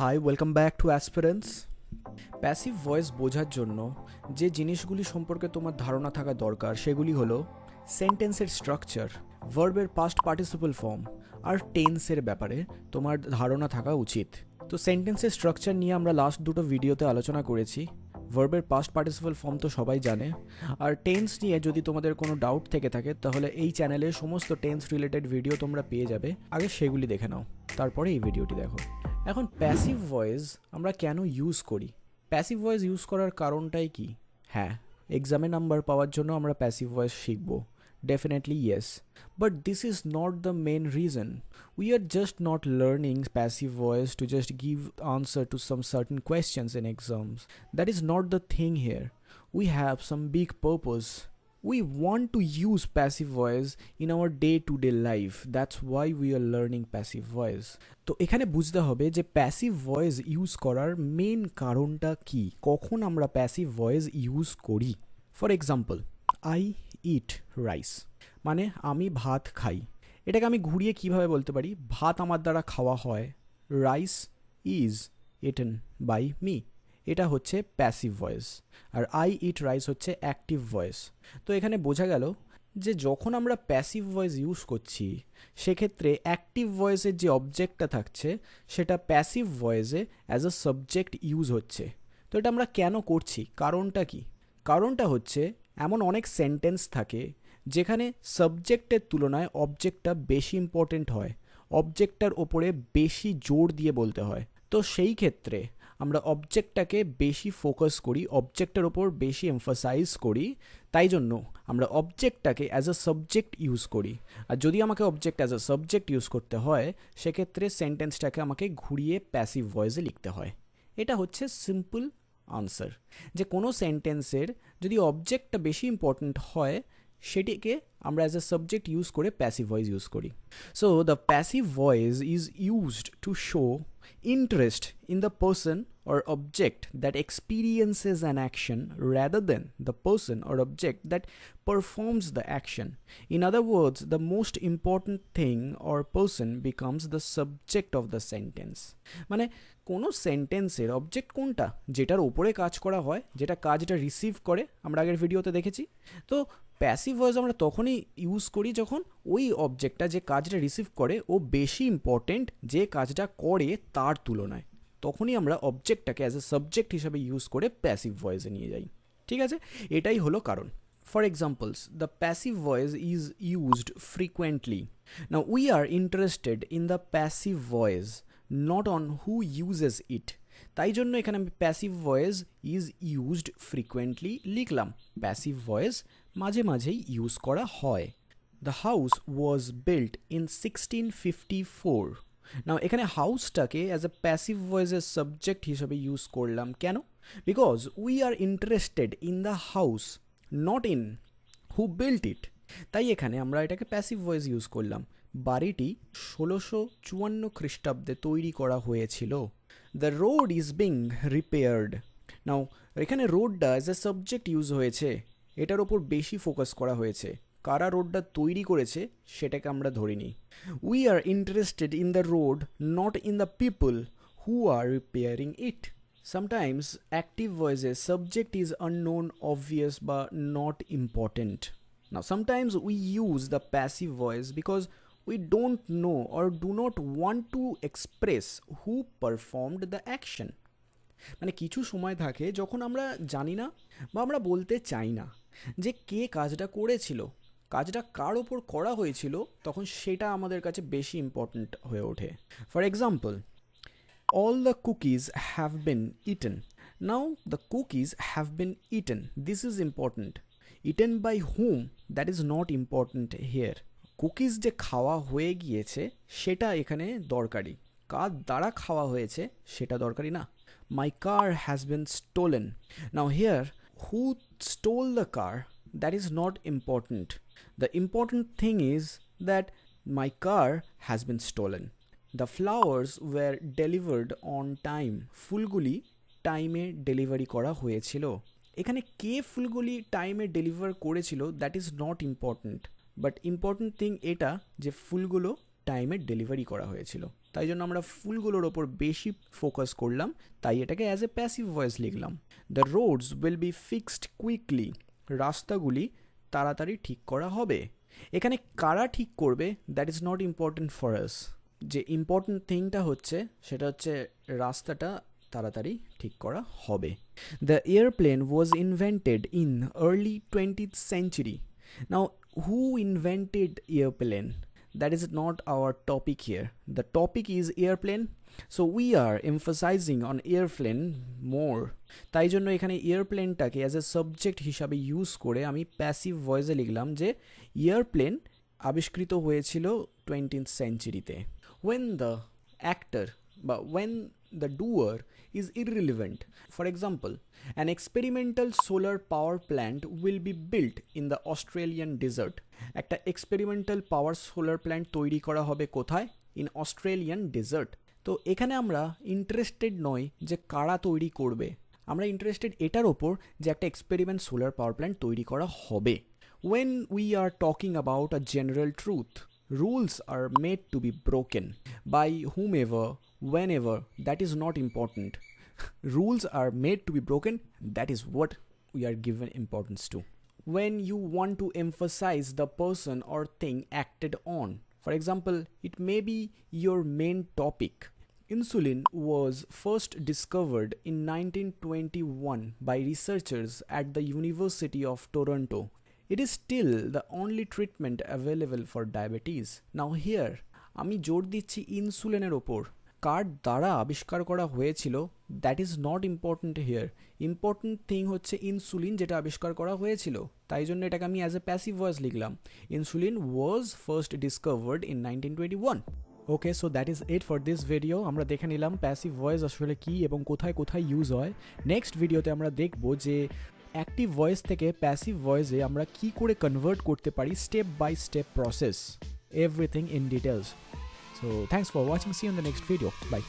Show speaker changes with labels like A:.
A: Hi welcome back to aspirants. Passive voice বোঝার জন্য যে জিনিসগুলি সম্পর্কে তোমার ধারণা থাকা দরকার সেগুলি হলো সেন্টেন্সের স্ট্রাকচার, ভার্বের পাস্ট পার্টিসিপল ফর্ম আর টেন্সের ব্যাপারে তোমার ধারণা থাকা উচিত। তো সেন্টেন্সের স্ট্রাকচার নিয়ে আমরা লাস্ট দুটো ভিডিওতে আলোচনা করেছি। ভার্বের পাস্ট পার্টিসিপল ফর্ম তো সবাই জানে, আর টেন্স নিয়ে যদি তোমাদের কোনো ডাউট থেকে থাকে তাহলে এই চ্যানেলে সমস্ত টেন্স রিলেটেড ভিডিও তোমরা পেয়ে যাবে, আগে সেগুলি দেখে নাও, তারপরে এই ভিডিওটি দেখো। এখন প্যাসিভ ভয়েস আমরা কেন ইউজ করি? প্যাসিভ ভয়েস ইউজ করার কারণটাই কি? হ্যাঁ, এক্সামে নাম্বার পাওয়ার জন্য আমরা প্যাসিভ ভয়েস শিখব, definitely yes, but this is not the main reason. We are just not learning passive voice to just give answer to some certain questions in exams. That is not the thing here. We have some big purpose. We want to use passive voice in our day-to-day life. That's why we are learning passive voice. তো এখানে বুঝতে হবে যে passive voice use করার main কারণটা কি, কখন আমরা প্যাসিভ ভয়েস ইউজ করি। For example, I eat rice, মানে আমি ভাত খাই। এটাকে আমি ঘুরিয়ে কিভাবে বলতে পারি? ভাত আমার দ্বারা খাওয়া হয়, rice is eaten by me. এটা হচ্ছে প্যাসিভ ভয়েস, আর আই ইট রাইস হচ্ছে অ্যাক্টিভ ভয়েস। তো এখানে বোঝা গেল যে যখন আমরা প্যাসিভ ভয়েস ইউজ করছি সেক্ষেত্রে অ্যাক্টিভ ভয়েসের যে অবজেক্টটা থাকছে সেটা প্যাসিভ ভয়েসে অ্যাজ আ সাবজেক্ট ইউজ হচ্ছে। তো এটা আমরা কেন করছি, কারণটা কি? কারণটা হচ্ছে এমন অনেক সেন্টেন্স থাকে যেখানে সাবজেক্টের তুলনায় অবজেক্টটা বেশি ইম্পর্টেন্ট হয়, অবজেক্টটার ওপরে বেশি জোর দিয়ে বলতে হয়। তো সেই ক্ষেত্রে আমরা অবজেক্টটাকে বেশি ফোকাস করি, অবজেক্টের ওপর বেশি এমফাসাইজ করি, তাই জন্য আমরা অবজেক্টটাকে অ্যাজ আ সাবজেক্ট ইউজ করি। আর যদি আমাকে object as a subject use করতে হয় সেক্ষেত্রে সেন্টেন্সটাকে আমাকে ঘুরিয়ে প্যাসিভ ভয়েসে লিখতে হয়। এটা হচ্ছে সিম্পল আনসার, যে কোনো সেন্টেন্সের যদি অবজেক্টটা বেশি ইম্পর্ট্যান্ট হয় সেটিকে আমরা অ্যাজ আ সাবজেক্ট ইউজ করে প্যাসিভ ভয়েস ইউজ করি। So the passive voice is used to show interest in the person or object that experiences an action rather than the person or object that performs the action. In other words, the most important thing or person becomes the subject of the sentence. মানে কোনো সেন্টেন্সের object কোনটা? যেটার ওপরে কাজ করা হয়, যেটা কাজটা রিসিভ করে, আমরা আগের ভিডিওতে দেখেছি। তো প্যাসিভ ভয়েস আমরা তখনই ইউজ করি যখন ওই অবজেক্টটা যে কাজটা রিসিভ করে ও বেশি ইম্পর্টেন্ট যে কাজটা করে তার তুলনায়, তখনই আমরা অবজেক্টটাকে অ্যাজ এ সাবজেক্ট হিসাবে ইউজ করে প্যাসিভ ভয়েসে নিয়ে যাই। ঠিক আছে, এটাই হলো কারণ। For examples, the passive voice is used frequently. Now we are interested in the passive voice, not on who uses it. তাই জন্য এখানে আমি passive voice is used frequently লিখলাম। প্যাসিভ ভয়েস মাঝে মাঝেই ইউজ করা হয়। The house was built in 1654। Now এখানে হাউসটাকে অ্যাজ এ প্যাসিভ ভয়েসের সাবজেক্ট হিসেবে ইউজ করলাম কেন? Because we are interested in the house, not in who built it. তাই এখানে আমরা এটাকে প্যাসিভ ভয়েস ইউজ করলাম। বাড়িটি 1654 খ্রিস্টাব্দে তৈরি করা হয়েছিল। The road is being repaired. Now এখানে রোডটা অ্যাজ এ সাবজেক্ট ইউজ হয়েছে, এটার ওপর বেশি ফোকাস করা হয়েছে। কারা রোডটা তৈরি করেছে সেটাকে আমরা ধরিনি। We are interested in the road, not in the people who are repairing it. Sometimes active voices subject is unknown, obvious, but not important. Now sometimes we use the passive voice because we don't know or do not want to express who performed the action. মানে কিছু সময় থাকে যখন আমরা জানি না বা আমরা বলতে চাই না যে কে কাজটা করেছিল, কাজটা কার ওপর করা হয়েছিল, তখন সেটা আমাদের কাছে বেশি ইম্পর্ট্যান্ট হয়ে ওঠে। For example, all the cookies have been eaten. Now the cookies have been eaten. This is important. Eaten by whom? That is not important here. Cookies যে খাওয়া হয়ে গিয়েছে সেটা এখানে দরকারি, কার দ্বারা খাওয়া হয়েছে সেটা দরকারি না। My car has been stolen. Now here, who stole the car? That is not important. The important thing is that my car has been stolen. The flowers were delivered on time. ফুলগুলি টাইমে delivery করা হয়েছিল। এখানে কে ফুলগুলি টাইমে deliver করেছিল that is not important, but important thing এটা যে ফুলগুলো টাইমে ডেলিভারি করা হয়েছিল, তাই জন্য আমরা ফুলগুলোর ওপর বেশি ফোকাস করলাম, তাই এটাকে অ্যাজ এ প্যাসিভ ভয়েস লিখলাম। The roads will be fixed quickly, রাস্তাগুলি তাড়াতাড়ি ঠিক করা হবে। এখানে কারা ঠিক করবে that is not important for us, যে ইম্পর্টেন্ট থিংটা হচ্ছে সেটা হচ্ছে রাস্তাটা তাড়াতাড়ি ঠিক করা হবে। The airplane was invented in early 20th century. Now, who invented airplane? That is not our topic here. The topic is airplane. So we are emphasizing on airplane more. তাই জন্য এখানে এয়ারপ্লেনটাকে অ্যাজ এ সাবজেক্ট হিসাবে use করে আমি passive ভয়েসে লিখলাম যে airplane আবিষ্কৃত হয়েছিল 20th century-তে। When the actor বা when the doer is irrelevant. For example, an experimental solar power plant will be built in the Australian desert. একটা experimental power solar plant তৈরি করা হবে কোথায়? In Australian desert. তো এখানে আমরা ইন্টারেস্টেড নই যে কারা তৈরি করবে, আমরা ইন্টারেস্টেড এটার ওপর যে একটা এক্সপেরিমেন্ট সোলার পাওয়ার প্ল্যান্ট তৈরি করা হবে। When we are talking about a general truth, rules are made to be broken by whomever, whenever, that is not important. Rules are made to be broken, that is what we are given importance to. When you want to emphasize the person or thing acted on, for example, it may be your main topic. Insulin was first discovered in 1921 by researchers at the University of Toronto. It is still the only treatment available for diabetes. Now here, আমি জোর দিচ্ছি ইনসুলিনের ওপর। কার দ্বারা আবিষ্কার করা হয়েছিল that is not important here. Important thing হচ্ছে ইনসুলিন যেটা আবিষ্কার করা হয়েছিল, তাই জন্য এটাকে আমি অ্যাজ এ প্যাসিভ ভয়েস লিখলাম। Insulin was first discovered in 1921. Okay, so that is it for this video. আমরা দেখে নিলাম প্যাসিভ ভয়েস আসলে কী এবং কোথায় কোথায় ইউজ হয়। নেক্সট ভিডিওতে আমরা দেখব যে অ্যাক্টিভ ভয়েস থেকে প্যাসিভ ভয়েসে আমরা কী করে কনভার্ট করতে পারি, step by step process, everything in details. So thanks for watching. See you in the next video. Bye.